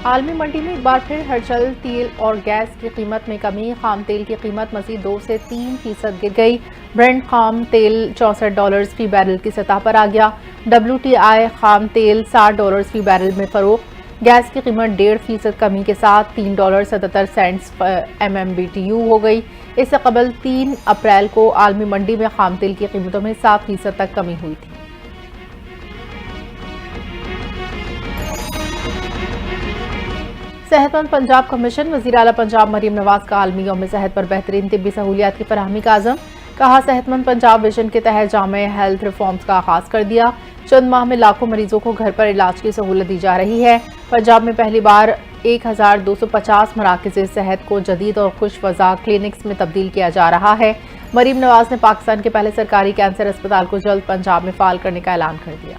عالمی منڈی میں ایک بار پھر ہلچل، تیل اور گیس کی قیمت میں کمی، خام تیل کی قیمت مزید 2 سے 3% گر گئی۔ برنٹ خام تیل $64 فی بیرل کی سطح پر آ گیا۔ WTI خام تیل $60 فی بیرل میں فروخت۔ گیس کی قیمت 1.5% کمی کے ساتھ $3.77 MMBTU ہو گئی۔ اس سے قبل 3 اپریل کو عالمی منڈی میں خام تیل کی قیمتوں میں 7% تک کمی ہوئی تھی۔ صحت مند پنجاب کا مشن، وزیر اعلیٰ پنجاب مریم نواز کا عالمی یوم صحت پر بہترین طبی سہولیات کی فراہمی کا عزم۔ کہا صحت مند پنجاب ویژن کے تحت جامع ہیلتھ ریفارمز کا آغاز کر دیا۔ چند ماہ میں لاکھوں مریضوں کو گھر پر علاج کی سہولت دی جا رہی ہے۔ پنجاب میں پہلی بار 1250 مراکز صحت کو جدید اور خوش فضا کلینکس میں تبدیل کیا جا رہا ہے۔ مریم نواز نے پاکستان کے پہلے سرکاری کینسر اسپتال کو جلد پنجاب میں فعال کرنے کا اعلان کر دیا۔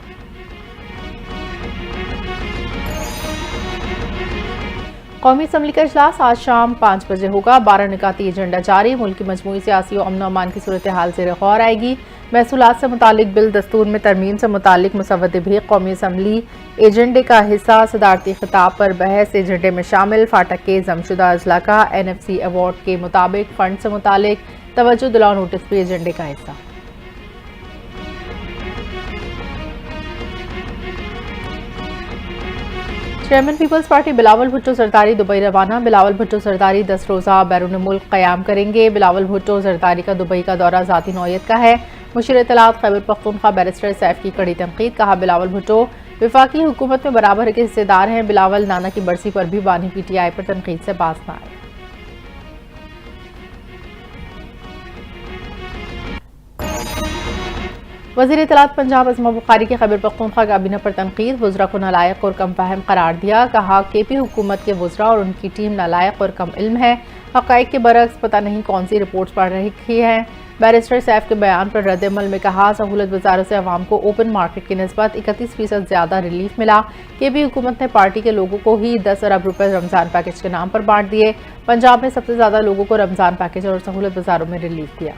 قومی اسمبلی کا اجلاس آج شام 5 بجے ہوگا۔ 12 نکاتی ایجنڈا جاری، ملک کی مجموعی سیاسی و امن و امان کی صورتحال زیر غور آئے گی۔ محصولات سے متعلق بل، دستور میں ترمیم سے متعلق مسودے بھی قومی اسمبلی ایجنڈے کا حصہ۔ صدارتی خطاب پر بحث ایجنڈے میں شامل۔ فاٹک کے ضم شدہ اضلاع کا NFC ایوارڈ کے مطابق فنڈ سے متعلق توجہ دلاؤ نوٹس بھی ایجنڈے کا حصہ۔ چیئرمین پیپلز پارٹی بلاول بھٹو زرداری دبئی روانہ۔ بلاول بھٹو زرداری 10 روزہ بیرون ملک قیام کریں گے۔ بلاول بھٹو زرداری کا دبئی کا دورہ ذاتی نوعیت کا ہے۔ مشیر اطلاعات خیبر پختونخوا بیرسٹر سیف کی کڑی تنقید۔ کہا بلاول بھٹو وفاقی حکومت میں برابر کے حصے دار ہیں۔ بلاول نانا کی برسی پر بھی بانی PTI پر تنقید سے باز نہ آئے۔ وزیر اطلاعات پنجاب عظمہ بخاری کی خیبر پختونخوا کابینہ پر تنقید۔ وزراء کو نالائق اور کم فہم قرار دیا۔ کہا KP حکومت کے وزراء اور ان کی ٹیم نالائق اور کم علم ہے۔ حقائق کے برعکس پتہ نہیں کون سی رپورٹس پڑھ رہی ہیں۔ بیرسٹر سیف کے بیان پر رد عمل میں کہا سہولت بازاروں سے عوام کو اوپن مارکیٹ کی نسبت 31% زیادہ ریلیف ملا۔ KP حکومت نے پارٹی کے لوگوں کو ہی 10 ارب روپے رمضان پیکج کے نام پر بانٹ دیے۔ پنجاب میں سب سے زیادہ لوگوں کو رمضان پیکج اور سہولت بازاروں میں ریلیف دیا۔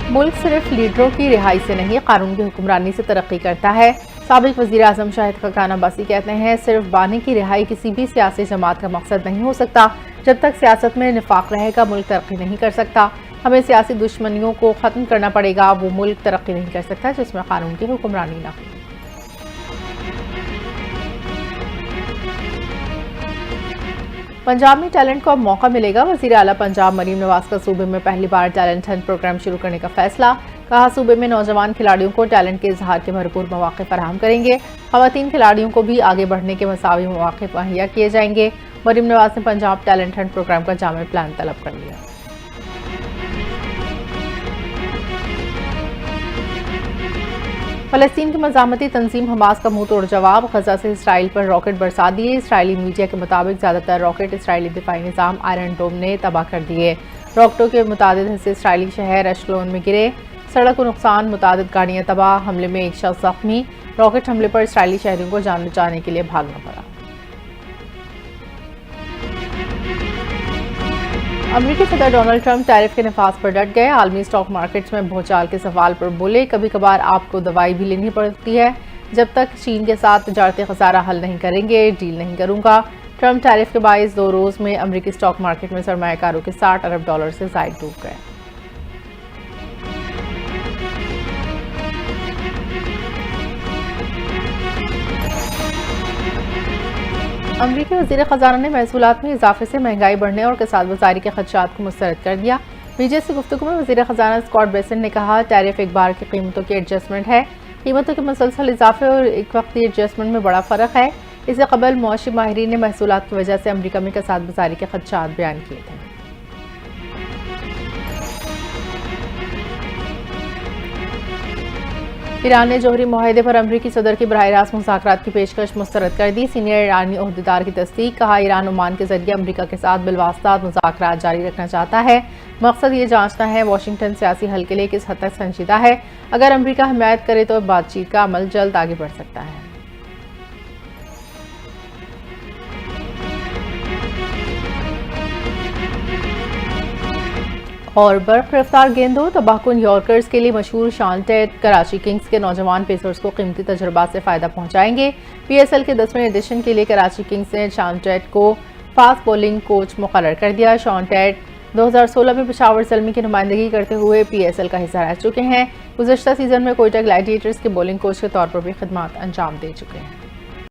ملک صرف لیڈروں کی رہائی سے نہیں، قانون کی حکمرانی سے ترقی کرتا ہے۔ سابق وزیر اعظم شاہد خاقان عباسی کہتے ہیں صرف بانی کی رہائی کسی بھی سیاسی جماعت کا مقصد نہیں ہو سکتا۔ جب تک سیاست میں نفاق رہے گا ملک ترقی نہیں کر سکتا۔ ہمیں سیاسی دشمنیوں کو ختم کرنا پڑے گا۔ وہ ملک ترقی نہیں کر سکتا جس میں قانون کی حکمرانی نہ ہو۔ پنجاب میں ٹیلنٹ کو اب موقع ملے گا۔ وزیر اعلیٰ پنجاب مریم نواز کا صوبے میں پہلی بار ٹیلنٹ ہنٹ پروگرام شروع کرنے کا فیصلہ۔ کہا صوبے میں نوجوان کھلاڑیوں کو ٹیلنٹ کے اظہار کے بھرپور مواقع فراہم کریں گے۔ خواتین کھلاڑیوں کو بھی آگے بڑھنے کے مساوی مواقع مہیا کیے جائیں گے۔ مریم نواز نے پنجاب ٹیلنٹ ہنٹ پروگرام کا جامع پلان طلب کر لیا۔ فلسطین کی مزاحمتی تنظیم حماس کا منہ توڑ جواب۔ غزہ سے اسرائیل پر راکٹ برسا دیے۔ اسرائیلی میڈیا کے مطابق زیادہ تر راکٹ اسرائیلی دفاعی نظام آئرن ڈوم نے تباہ کر دیے۔ راکٹوں کے متعدد حصے اسرائیلی شہر اشکلون میں گرے۔ سڑک کو نقصان، متعدد گاڑیاں تباہ۔ حملے میں ایک شخص زخمی۔ راکٹ حملے پر اسرائیلی شہریوں کو جان بچانے کے لیے بھاگنا پڑا۔ امریکی صدر ڈونلڈ ٹرمپ ٹیرف کے نفاذ پر ڈٹ گئے۔ عالمی اسٹاک مارکیٹس میں بھونچال کے سوال پر بولے کبھی کبھار آپ کو دوائی بھی لینی پڑتی ہے۔ جب تک چین کے ساتھ تجارتی خسارہ حل نہیں کریں گے ڈیل نہیں کروں گا۔ ٹرمپ ٹیرف کے باعث 2 روز میں امریکی اسٹاک مارکیٹ میں سرمایہ کاروں کے $60 ارب سے زائد ڈوب گئے۔ امریکی وزیر خزانہ نے محصولات میں اضافے سے مہنگائی بڑھنے اور کساد بازاری کے خدشات کو مسترد کر دیا۔ BJ سے گفتگو میں وزیر خزانہ اسکاٹ بیسنٹ نے کہا ٹیرف ایک بار کی قیمتوں کی ایڈجسٹمنٹ ہے۔ قیمتوں کے مسلسل اضافے اور ایک وقتی ایڈجسٹمنٹ میں بڑا فرق ہے۔ اس سے قبل معاشی ماہرین نے محصولات کی وجہ سے امریکہ میں کساد بازاری کے خدشات بیان کیے تھے۔ ایران نے جوہری معاہدے پر امریکی صدر کی براہ راست مذاکرات کی پیشکش مسترد کر دی۔ سینئر ایرانی عہدیدار کی تصدیق۔ کہا ایران عمان کے ذریعے امریکہ کے ساتھ بالواسطہ مذاکرات جاری رکھنا چاہتا ہے۔ مقصد یہ جانچنا ہے واشنگٹن سیاسی حل کے لیے کس حد تک سنجیدہ ہے۔ اگر امریکہ حمایت کرے تو بات چیت کا عمل جلد آگے بڑھ سکتا ہے۔ اور برف رفتار گیندوں تباہکن یارکرز کے لیے مشہور شان ٹیٹ کراچی کنگز کے نوجوان پیسرز کو قیمتی تجربات سے فائدہ پہنچائیں گے۔ پی ایس ایل کے 10ویں ایڈیشن کے لیے کراچی کنگز نے شان ٹیٹ کو فاسٹ بولنگ کوچ مقرر کر دیا۔ شان ٹیٹ 2016 میں پشاور زلمی کی نمائندگی کرتے ہوئے پی ایس ایل کا حصہ رہ چکے ہیں۔ گزشتہ سیزن میں کوئٹہ گلیڈیٹرز کے بولنگ کوچ کے طور پر بھی خدمات انجام دے چکے ہیں۔